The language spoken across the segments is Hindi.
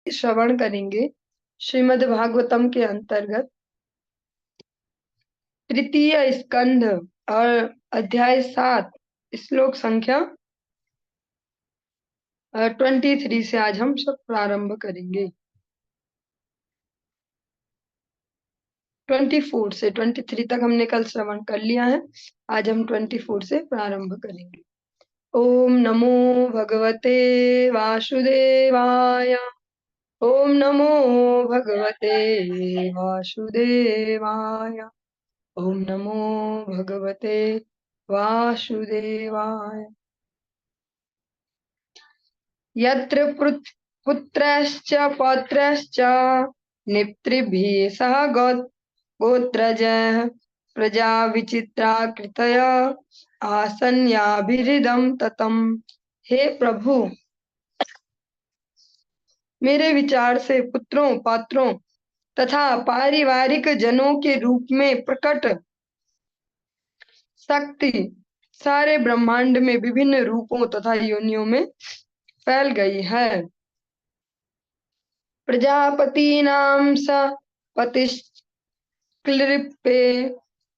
श्रवण करेंगे श्रीमद् भागवतम के अंतर्गत तृतीय स्कंध और अध्याय 7 श्लोक संख्या 23 से आज हम सब प्रारंभ करेंगे। 24 से 23 तक हमने कल श्रवण कर लिया है। आज हम 24 से प्रारंभ करेंगे। ओम नमो भगवते वासुदेवाय। ओम नमो भगवते वासुदेवाय। ओम नमो भगवते वासुदेवाय। यत्र पुत्रश्च पौत्रश्च निप्तृभिः सह गोत्रजः प्रजा विचित्रा कृतय आसन्याभिरिदं ततम्। हे प्रभु, मेरे विचार से पुत्रों पौत्रों तथा पारिवारिक जनों के रूप में प्रकट शक्ति सारे ब्रह्मांड में विभिन्न रूपों तथा योनियों में फैल गई है। प्रजापतीनां स पतिश्क्लिप्ते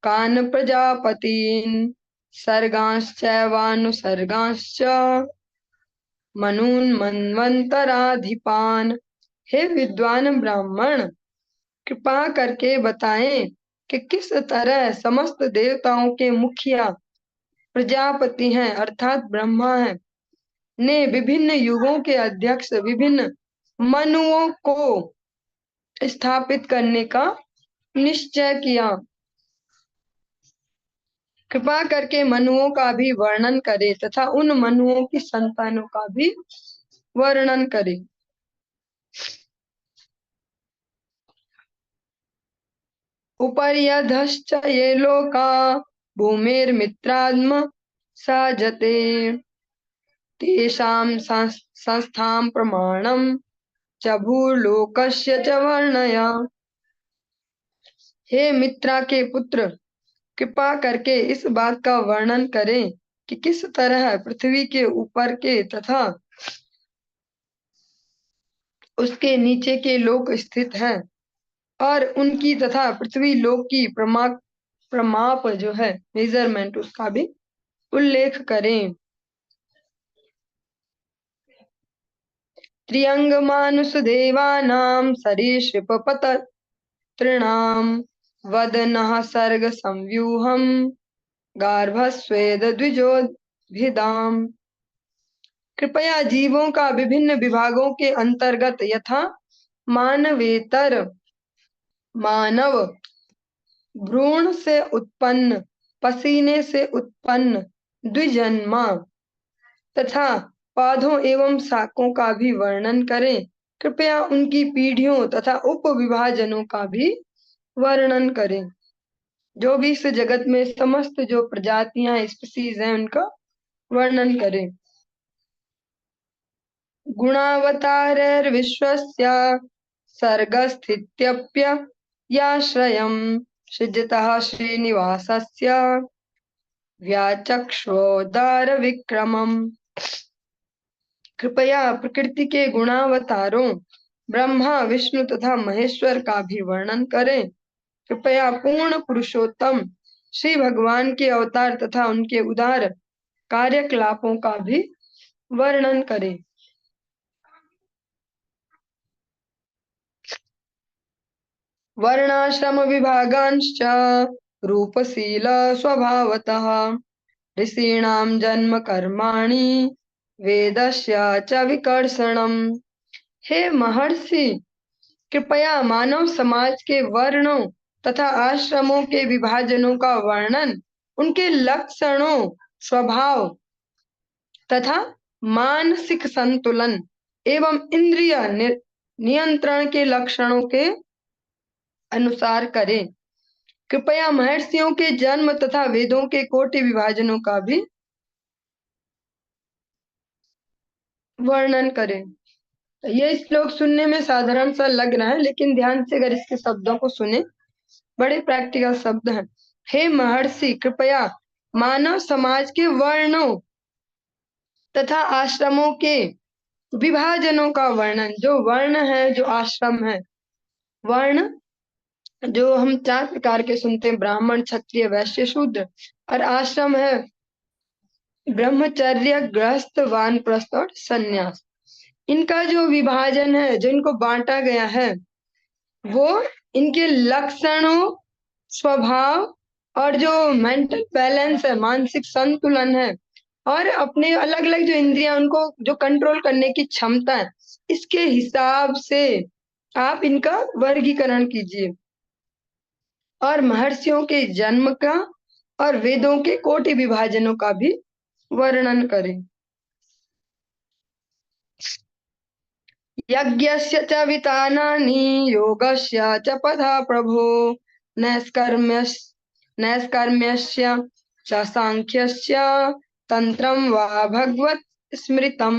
कान् प्रजापतीन् सर्गांश्चैवानुसर्गांश्च मनून् मन्वन्तराधिपान्। हे विद्वान ब्राह्मण, कृपा करके बताएं कि किस तरह समस्त देवताओं के मुखिया प्रजापति हैं अर्थात ब्रह्मा हैं ने विभिन्न युगों के अध्यक्ष विभिन्न मनुओं को स्थापित करने का निश्चय किया। कृपा करके मनुओं का भी वर्णन करे तथा उन मनुओं की संतानों का भी वर्णन करे। उपर्यधश्च ये लोका भूमिर्मित्रात्म साजते तेषां संस्थां प्रमाणं च भूलोकस्य च वर्णय। हे मित्रा के पुत्र, कृपा करके इस बात का वर्णन करें कि किस तरह पृथ्वी के ऊपर के तथा उसके नीचे के लोक स्थित हैं और उनकी तथा पृथ्वी लोक की प्रमाप जो है मेजरमेंट उसका भी उल्लेख करें। त्रियंग मानुष देवानां सरीसृप पततृणां वदनः सर्ग संव्यूहम गार्भस्वेद द्विजोभिधाम। कृपया जीवों का विभिन्न विभागों के अंतर्गत यथा मानवेतर मानव भ्रूण से उत्पन्न पसीने से उत्पन्न द्विजन्मा तथा पौधों एवं शाकों का भी वर्णन करें। कृपया उनकी पीढ़ियों तथा उपविभाजनों का भी वर्णन करें। जो भी इस जगत में समस्त जो प्रजातियां स्पीसीज हैं उनका वर्णन करें। गुणावतारैर्विश्वस्य सर्गस्थित्यप्ययाश्रयम् सृजतः श्रीनिवासस्य व्याचक्ष्वोदार विक्रमम्। कृपया प्रकृति के गुणावतारों ब्रह्मा विष्णु तथा महेश्वर का भी वर्णन करें। कृपया पूर्ण पुरुषोत्तम श्री भगवान के अवतार तथा उनके उदार कार्यकलापों का भी वर्णन करें। वर्णाश्रम विभागांश्च रूपशील स्वभावतः ऋषीणां जन्म कर्माणि वेदस्य च विकर्षणम्। हे महर्षि, कृपया मानव समाज के वर्णों तथा आश्रमों के विभाजनों का वर्णन, उनके लक्षणों स्वभाव तथा मानसिक संतुलन एवं इंद्रिय नियंत्रण के लक्षणों के अनुसार करें। कृपया महर्षियों के जन्म तथा वेदों के कोटि विभाजनों का भी वर्णन करें। ये श्लोक सुनने में साधारण सा लग रहा है, लेकिन ध्यान से अगर इसके शब्दों को सुने, बड़े प्रैक्टिकल शब्द हैं। हे महर्षि, कृपया मानव समाज के वर्णों तथा आश्रमों के विभाजनों का वर्णन, जो वर्ण है, जो आश्रम है, वर्ण जो हम 4 प्रकार के सुनते हैं, ब्राह्मण, क्षत्रिय, वैश्य, शूद्र, और आश्रम है ब्रह्मचर्य, गृहस्थ, वानप्रस्थ और सन्यास। इनका जो विभाजन है, जो इनको बांटा गया है, वो इनके लक्षणों, स्वभाव और जो मेंटल बैलेंस है, मानसिक संतुलन है, और अपने अलग अलग जो इंद्रियां, उनको जो कंट्रोल करने की क्षमता है, इसके हिसाब से आप इनका वर्गीकरण कीजिए। और महर्षियों के जन्म का और वेदों के कोटि विभाजनों का भी वर्णन करें। यज्ञस्य च वितानानि योगस्य च पथा प्रभो नैष्कर्म्यस्य च सांख्यस्य तंत्रम वा भगवत स्मृतम।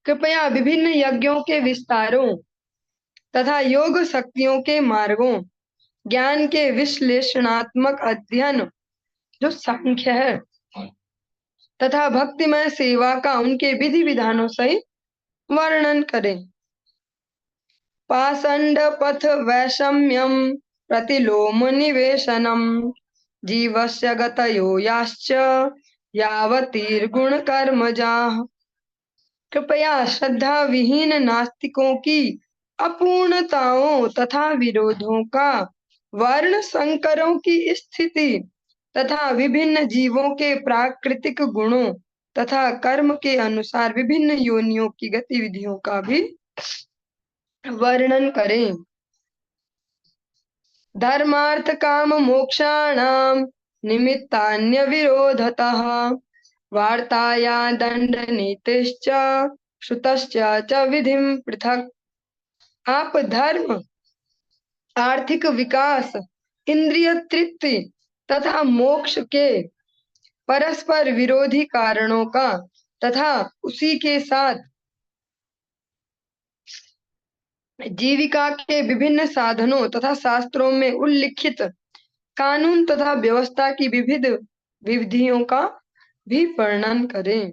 कृपया विभिन्न यज्ञों के विस्तारों तथा योग शक्तियों के मार्गों, ज्ञान के विश्लेषणात्मक अध्ययन जो सांख्य है, तथा भक्तिमय सेवा का उनके विधि विधानों सहित वर्णन करें। पाषंड पथ वैषम्यम प्रतिलोम निवेशनम जीवस्य गतयो याश्च यावतीर्गुण कर्मजाः। कृपया श्रद्धा विहीन नास्तिकों की अपूर्णताओं तथा विरोधों का, वर्ण संकरों की स्थिति तथा विभिन्न जीवों के प्राकृतिक गुणों तथा कर्म के अनुसार विभिन्न योनियों की गतिविधियों का भी वर्णन करें। धर्मार्थ काम मोक्षाणाम निमित्तान्य विरोधतः वार्ताया दंड नीतिश्च श्रुतश्च च विधिं पृथक्। आप धर्म, आर्थिक विकास, इंद्रिय तृप्ति तथा मोक्ष के परस्पर विरोधी कारणों का तथा उसी के साथ जीविका के विभिन्न साधनों तथा शास्त्रों में उल्लिखित कानून तथा व्यवस्था की विविध विधियों का भी वर्णन करें।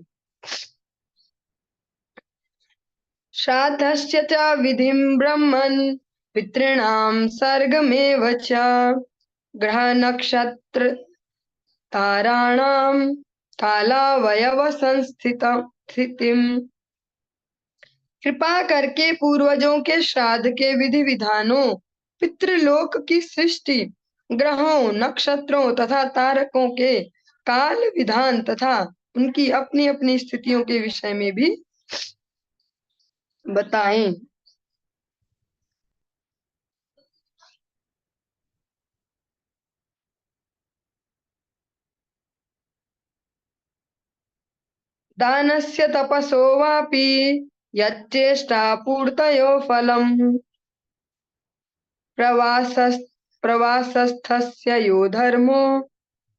श्राद्धस्य च विधिं ब्रह्मन् पितॄणां सर्गमेव च ग्रह नक्षत्र ताराणां कालावयव स्थितिम्। कृपा करके पूर्वजों के श्राद्ध के विधि विधानों, पितृलोक की सृष्टि, ग्रहों, नक्षत्रों तथा तारकों के काल विधान तथा उनकी अपनी अपनी स्थितियों के विषय में भी बताएं। दानस्य तपसो वापि यच्चेष्टा पूर्तयो फलम् प्रवासस्थस्य यो धर्मो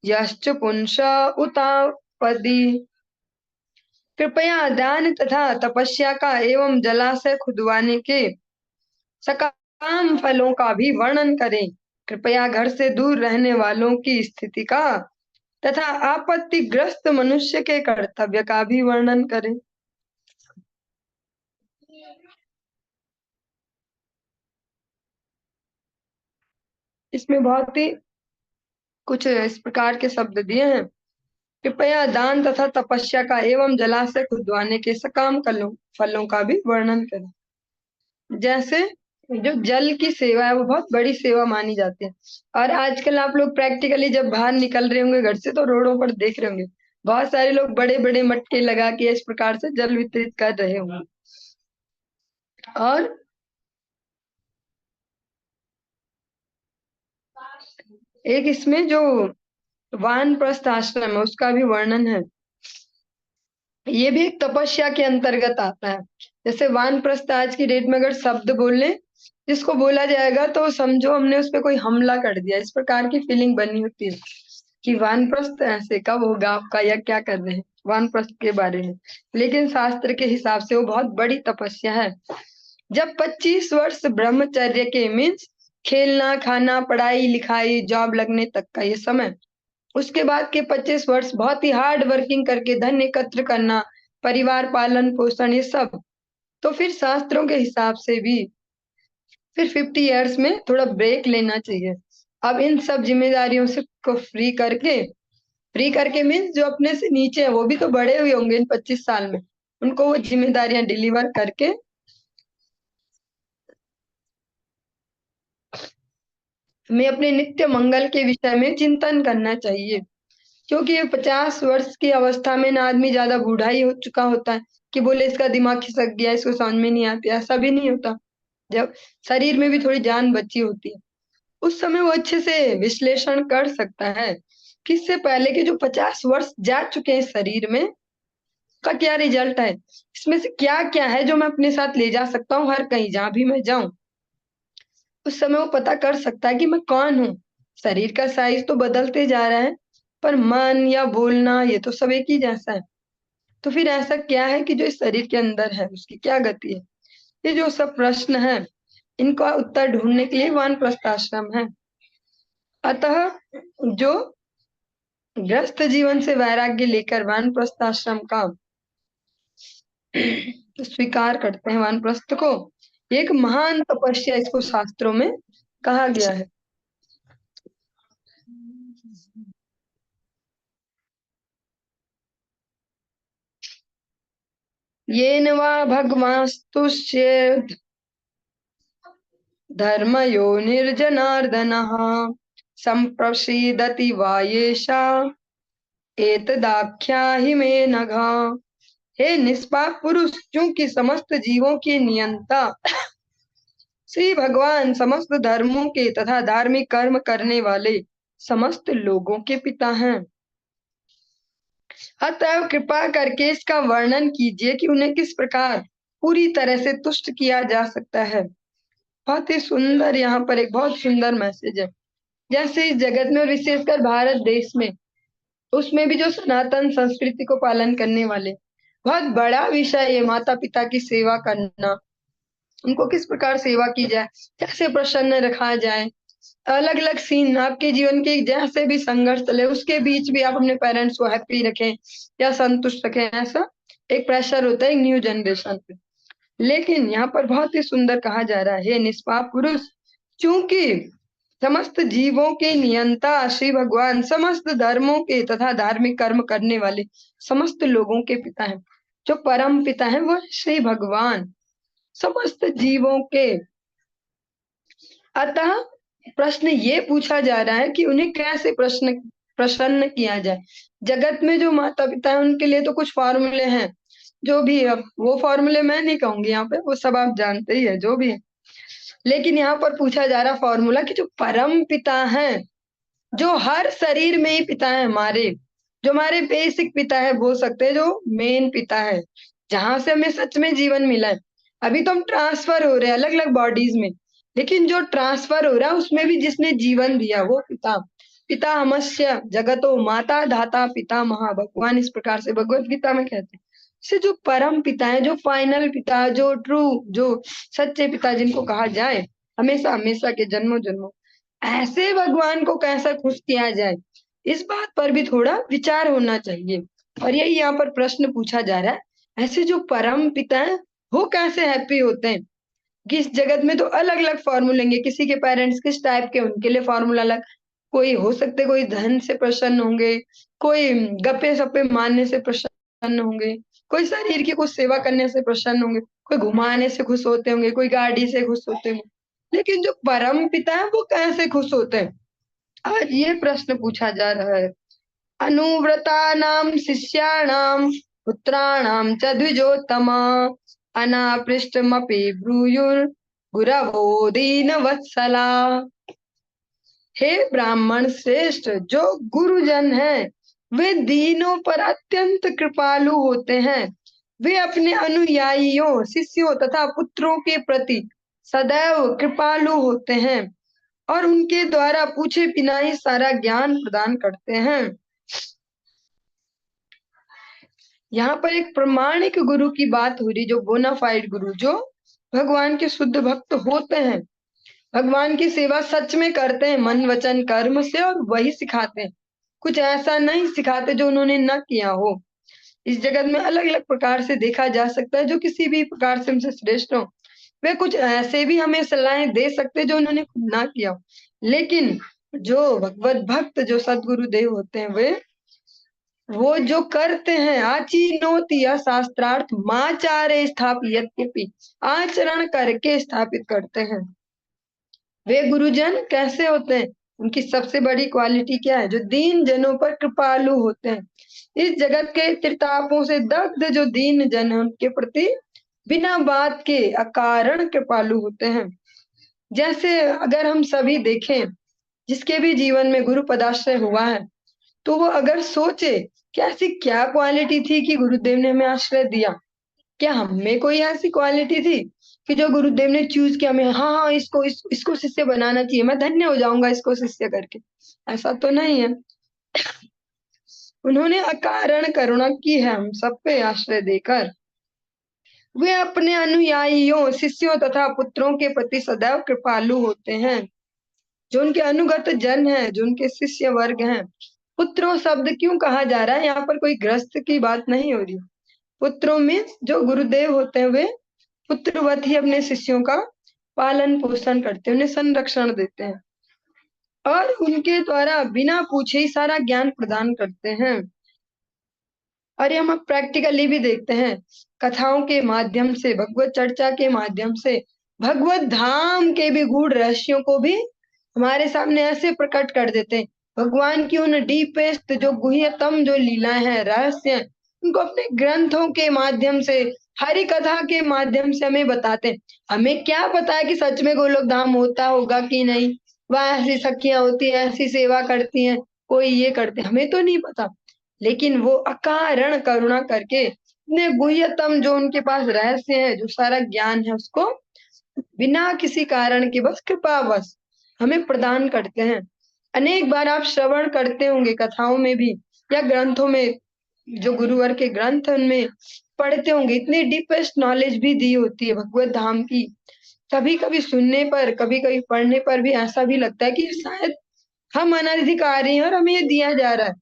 यश्च पुंस उतापदि। कृपया दान तथा तपस्या का एवं जलाशय खुदवाने के सकाम फलों का भी वर्णन करें। कृपया घर से दूर रहने वालों की स्थिति का तथा आपत्तिग्रस्त मनुष्य के कर्तव्य का भी वर्णन करें। इसमें बहुत ही कुछ इस प्रकार के शब्द दिए हैं। कृपया दान तथा तपस्या का एवं जलाशय खुदवाने के सकाम फलों का भी वर्णन करें। जैसे जो जल की सेवा है, वो बहुत बड़ी सेवा मानी जाती है, और आजकल आप लोग प्रैक्टिकली जब बाहर निकल रहे होंगे घर से, तो रोडों पर देख रहे होंगे बहुत सारे लोग बड़े बड़े मटके लगा के इस प्रकार से जल वितरित कर रहे होंगे। और एक इसमें जो वानप्रस्थ आश्रम है उसका भी वर्णन है। ये भी एक तपस्या के अंतर्गत आता है। जैसे वानप्रस्थ आज की डेट में अगर शब्द बोले, जिसको बोला जाएगा तो समझो हमने उस पर कोई हमला कर दिया, इस प्रकार की फीलिंग बनी होती है कि वानप्रस्थ ऐसे कब होगा आपका, या क्या कर रहे हैं वानप्रस्थ के बारे में। लेकिन शास्त्र के हिसाब से वो बहुत बड़ी तपस्या है। जब 25 वर्ष ब्रह्मचर्य के मीन्स खेलना, खाना, पढ़ाई लिखाई, जॉब लगने तक का ये समय, उसके बाद के 25 वर्ष बहुत ही हार्ड वर्किंग करके धन एकत्र करना, परिवार पालन पोषण ये सब, तो फिर शास्त्रों के हिसाब से भी फिर 50 ईयर्स में थोड़ा ब्रेक लेना चाहिए। अब इन सब जिम्मेदारियों से को फ्री करके मीन्स जो अपने से नीचे है वो भी तो बड़े हुए होंगे इन 25 साल में, उनको वो जिम्मेदारियां डिलीवर करके हमें अपने नित्य मंगल के विषय में चिंतन करना चाहिए। क्योंकि ये 50 वर्ष की अवस्था में ना आदमी ज्यादा बूढ़ा ही हो चुका होता है कि बोले इसका दिमाग खिसक गया, इसको समझ में नहीं आती, ऐसा भी नहीं होता। जब शरीर में भी थोड़ी जान बची होती है, उस समय वो अच्छे से विश्लेषण कर सकता है कि इससे पहले के जो 50 वर्ष जा चुके हैं शरीर में का क्या रिजल्ट है, इसमें से क्या क्या है जो मैं अपने साथ ले जा सकता हूँ हर कहीं जहां भी मैं जाऊं। उस समय वो पता कर सकता है कि मैं कौन हूँ। शरीर का साइज तो बदलते जा रहा है, पर मन या बोलना ये तो सब एक ही जैसा है। तो फिर ऐसा क्या है कि जो इस शरीर के अंदर है उसकी क्या गति है। ये जो सब प्रश्न है इनका उत्तर ढूंढने के लिए वानप्रस्थ आश्रम है। अतः जो ग्रस्त जीवन से वैराग्य लेकर वानप्रस्थ आश्रम का स्वीकार करते हैं, वानप्रस्थ को, एक महान तपस्या इसको शास्त्रों में कहा गया है। येन वा भगवास्तुष्येत् धर्मयो निर्जनार्दनः संप्रसीदति वा येषा एतदाख्याहि मे नघ। हे निष्पाप पुरुष, चूंकि समस्त जीवों के नियंता श्री भगवान समस्त धर्मों के तथा धार्मिक कर्म करने वाले समस्त लोगों के पिता हैं, अतः कृपा करके इसका वर्णन कीजिए कि उन्हें किस प्रकार पूरी तरह से तुष्ट किया जा सकता है। बहुत ही सुंदर, यहाँ पर एक बहुत सुंदर मैसेज है। जैसे इस जगत में और विशेषकर भारत देश में, उसमें भी जो सनातन संस्कृति को पालन करने वाले, बहुत बड़ा विषय है माता पिता की सेवा करना। उनको किस प्रकार सेवा की जाए, कैसे प्रसन्न रखा जाए, अलग अलग सीन आपके जीवन के जैसे भी संघर्ष चले उसके बीच भी आप अपने पेरेंट्स को हैप्पी रखें या संतुष्ट रखें, ऐसा एक प्रेशर होता है एक न्यू जनरेशन पे। लेकिन यहाँ पर बहुत ही सुंदर कहा जा रहा है, हे निष्पाप पुरुष, चूंकि समस्त जीवों के नियंता श्री भगवान समस्त धर्मों के तथा धार्मिक कर्म करने वाले समस्त लोगों के पिता हैं, जो परम पिता हैं वो श्री भगवान समस्त जीवों के। अतः प्रश्न ये पूछा जा रहा है कि उन्हें कैसे प्रसन्न किया जाए। जगत में जो माता पिता है उनके लिए तो कुछ फॉर्मूले हैं, जो भी, अब वो फॉर्मूले मैं नहीं कहूंगी यहाँ पे, वो सब आप जानते ही है जो भी है। लेकिन यहाँ पर पूछा जा रहा फॉर्मूला कि जो परम पिता है, जो हर शरीर में ही पिता है हमारे, जो हमारे बेसिक पिता है बोल सकते हैं, जो मेन पिता है, जहां से हमें सच में जीवन मिला है। अभी तो हम ट्रांसफर हो रहे हैं अलग अलग बॉडीज में, लेकिन जो ट्रांसफर हो रहा है उसमें भी जिसने जीवन दिया वो पिता। पिता हमस्य जगतो माता धाता पिता महा, भगवान इस प्रकार से भगवत गीता में कहते हैं। से जो परम पिता है, जो फाइनल पिता, जो ट्रू, जो सच्चे पिता जिनको कहा जाए हमेशा हमेशा के जन्मों जन्मों, ऐसे भगवान को कैसा खुश किया जाए, इस बात पर भी थोड़ा विचार होना चाहिए। और यही यहाँ पर प्रश्न पूछा जा रहा है, ऐसे जो परम पिता है वो कैसे हैप्पी होते हैं। किस जगत में तो अलग अलग फॉर्मूले होंगे, किसी के पेरेंट्स किस टाइप के उनके लिए फॉर्मूला अलग, कोई हो सकते कोई धन से प्रसन्न होंगे, कोई गप्पे सप्पे मारने से प्रसन्न होंगे, कोई शरीर की कुछ सेवा करने से प्रसन्न होंगे, कोई घुमाने से खुश होते होंगे, कोई गाड़ी से खुश होते होंगे। लेकिन जो परम पिता है वो कैसे खुश होते हैं, आज ये प्रश्न पूछा जा रहा है। अनुव्रतानां शिष्याणां पुत्राणां च द्विजोत्तमा अनापृष्टमपि ब्रूयुर्गुरवो दीनवत्सला। हे ब्राह्मण श्रेष्ठ, जो गुरुजन है वे दीनों पर अत्यंत कृपालु होते हैं। वे अपने अनुयायियों शिष्यों तथा पुत्रों के प्रति सदैव कृपालु होते हैं और उनके द्वारा पूछे बिना ही सारा ज्ञान प्रदान करते हैं। यहाँ पर एक प्रमाणिक गुरु की बात हो रही, जो बोनाफाइड गुरु, जो भगवान के शुद्ध भक्त होते हैं, भगवान की सेवा सच में करते हैं मन वचन कर्म से, और वही सिखाते हैं, कुछ ऐसा नहीं सिखाते जो उन्होंने न किया हो। इस जगत में अलग अलग प्रकार से देखा जा सकता है, जो किसी भी प्रकार से हमसे श्रेष्ठ हो। वे कुछ ऐसे भी हमें सलाहें दे सकते हैं जो उन्होंने खुद ना किया हो। लेकिन जो भगवत भक्त, जो सदगुरुदेव होते हैं, वे वो जो करते हैं, आचीनोति यः शास्त्रार्थ माचारे स्थापयत्यपि, आचरण करके स्थापित करते हैं। वे गुरुजन कैसे होते हैं? उनकी सबसे बड़ी क्वालिटी क्या है? जो दीन जनों पर कृपालु होते हैं। इस जगत के त्रितापों से दग्ध जो दीन जन है, उनके प्रति बिना बात के अकारण कृपालु होते हैं। जैसे अगर हम सभी देखें, जिसके भी जीवन में गुरु पदाश्रय हुआ है, तो वो अगर सोचे कि ऐसी क्या क्वालिटी थी कि गुरुदेव ने हमें आश्रय दिया, क्या हम में कोई ऐसी क्वालिटी थी कि जो गुरुदेव ने चूज किया, हमें हाँ हाँ इसको शिष्य बनाना चाहिए, मैं धन्य हो जाऊंगा इसको शिष्य करके? ऐसा तो नहीं है। उन्होंने अकारण करुणा की है हम सब पे आश्रय देकर। वे अपने अनुयायियों, शिष्यों तथा पुत्रों के प्रति सदैव कृपालु होते हैं। जो उनके अनुगत जन हैं, जो उनके शिष्य वर्ग हैं। पुत्रों शब्द क्यों कहा जा रहा है? यहाँ पर कोई ग्रस्त की बात नहीं हो रही। पुत्रों में जो गुरुदेव होते हैं, वे पुत्रवत ही अपने शिष्यों का पालन पोषण करते हैं, उन्हें संरक्षण देते हैं और उनके द्वारा बिना पूछे ही सारा ज्ञान प्रदान करते हैं। और ये हम प्रैक्टिकली भी देखते हैं, कथाओं के माध्यम से, भगवत चर्चा के माध्यम से, भगवत धाम के भी गूढ़ रहस्यों को भी हमारे सामने ऐसे प्रकट कर देते हैं। भगवान की उन डीपेस्ट, जो गुह्यतम जो लीलाएं हैं, रहस्य हैं, उनको अपने ग्रंथों के माध्यम से, हरि कथा के माध्यम से हमें बताते हैं। हमें क्या पता है कि सच में गोलोक धाम होता होगा कि नहीं, वह ऐसी सखियां होती हैं, ऐसी सेवा करती हैं, कोई ये करते हैं, हमें तो नहीं पता। लेकिन वो अकारण करुणा करके इतने गुह्यतम जो उनके पास रहस्य है, जो सारा ज्ञान है, उसको बिना किसी कारण के बस कृपावश हमें प्रदान करते हैं। अनेक बार आप श्रवण करते होंगे कथाओं में भी या ग्रंथों में, जो गुरुवर के ग्रंथ उनमें पढ़ते होंगे, इतनी डीपेस्ट नॉलेज भी दी होती है भगवत धाम की। कभी कभी सुनने पर, कभी कभी पढ़ने पर भी ऐसा भी लगता है कि शायद हम अनधिकारी हैं और हमें ये दिया जा रहा है।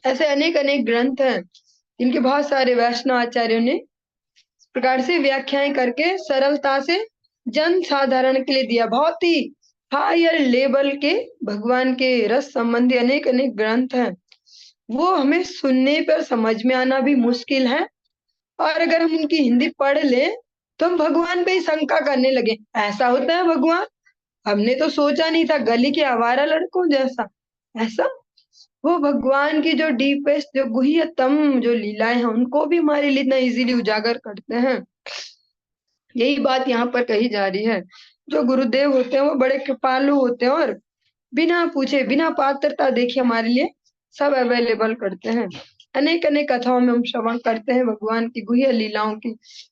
ऐसे अनेक अनेक ग्रंथ हैं जिनके बहुत सारे वैष्णव आचार्यों ने इस प्रकार से व्याख्याएं करके सरलता से जन साधारण के लिए दिया। बहुत ही हायर लेवल के भगवान के रस संबंधी अनेक अनेक ग्रंथ हैं। वो हमें सुनने पर समझ में आना भी मुश्किल है, और अगर हम उनकी हिंदी पढ़ ले तो हम भगवान पे ही शंका करने लगे, ऐसा होता है भगवान? हमने तो सोचा नहीं था, गली के आवारा लड़कों जैसा। ऐसा वो भगवान की जो डीपेस्ट, जो गुह्यतम जो लीलाएं हैं, उनको भी हमारे लिए इतना इजीली उजागर करते हैं। यही बात यहाँ पर कही जा रही है। जो गुरुदेव होते हैं वो बड़े कृपालु होते हैं और बिना पूछे, बिना पात्रता देखे हमारे लिए सब अवेलेबल करते हैं। अनेक अनेक कथाओं में हम श्रवण करते हैं भगवान की गुह्य लीलाओं की,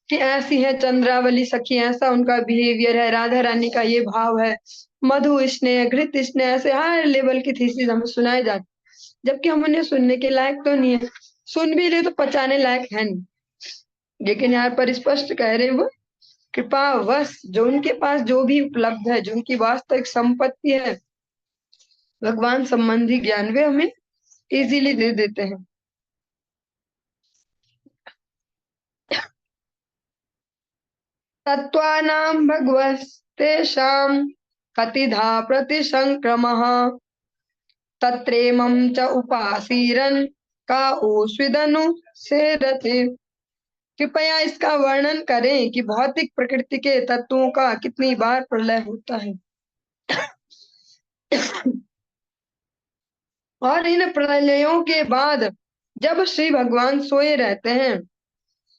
कि ऐसी है चंद्रावली सखी, ऐसा उनका बिहेवियर है, राधा रानी का ये भाव है, मधु स्नेह, घृत स्नेह, ऐसे हर लेवल की थीसिस हमें सुनाए जाती, जबकि हम उन्हें सुनने के लायक तो नहीं है, सुन भी ले तो पचाने लायक है नहीं। लेकिन यहाँ पर स्पष्ट कह रहे वो कृपावश जो उनके पास जो भी उपलब्ध है, जो उनकी वास्तविक संपत्ति है, भगवान संबंधी ज्ञान, वे हमें इजीली दे देते हैं। तत्त्वानां भगवस्तेषां कतिधा प्रतिसंक्रमः तत्रेमं च उपासीरन् का ओस्विदनु सेरते। कृपया इसका वर्णन करें कि भौतिक प्रकृति के तत्वों का कितनी बार प्रलय होता है और इन प्रलयों के बाद जब श्री भगवान सोए रहते हैं,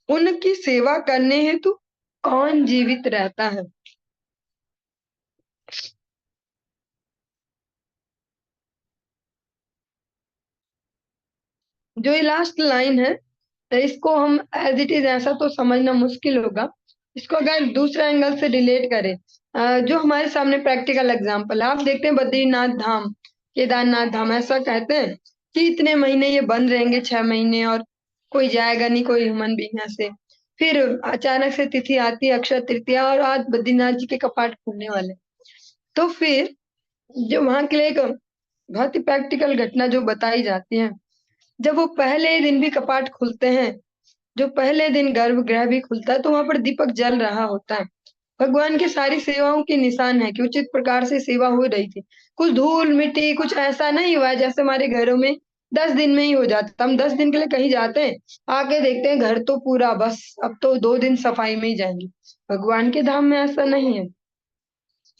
उनकी सेवा करने हेतु कौन जीवित रहता है? जो ये लास्ट लाइन है, तो इसको हम एज इट इज ऐसा तो समझना मुश्किल होगा। इसको अगर दूसरा एंगल से रिलेट करें, जो हमारे सामने प्रैक्टिकल एग्जांपल है, आप देखते हैं बद्रीनाथ धाम, केदारनाथ धाम, ऐसा कहते हैं कि इतने महीने ये बंद रहेंगे, 6 महीने, और कोई जाएगा नहीं, कोई ह्यूमन बीइंग यहाँ से। फिर अचानक से तिथि आती है अक्षय तृतीया, और आज बद्रीनाथ जी के कपाट खुलने वाले। तो फिर जो वहां के लिए एक बहुत ही प्रैक्टिकल घटना जो बताई जाती है, जब वो पहले दिन भी कपाट खुलते हैं, जो पहले दिन गर्भगृह भी खुलता है, तो वहां पर दीपक जल रहा होता है। भगवान की सारी सेवाओं के निशान है कि उचित प्रकार से सेवा हो रही थी। कुछ धूल मिट्टी कुछ ऐसा नहीं हुआ है जैसे हमारे घरों में 10 दिन में ही हो जाता। हम 10 दिन के लिए कहीं जाते हैं, आके देखते हैं घर तो पूरा, बस अब तो 2 दिन सफाई में ही जाएंगे। भगवान के धाम में ऐसा नहीं है।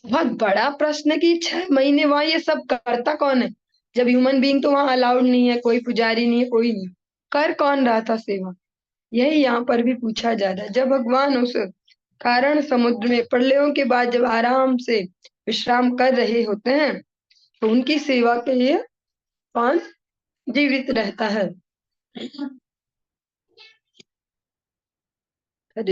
बहुत बड़ा प्रश्न है कि 6 महीने वहां ये सब करता कौन है, जब ह्यूमन बीइंग तो वहां अलाउड नहीं है, कोई पुजारी नहीं है, कोई नहीं। कर कौन रहा था सेवा, यही यहाँ पर भी पूछा जा रहा है। जब भगवान उस कारण समुद्र में प्रलयों के बाद जब आराम से विश्राम कर रहे होते हैं, तो उनकी सेवा के लिए कौन जीवित रहता है। हरे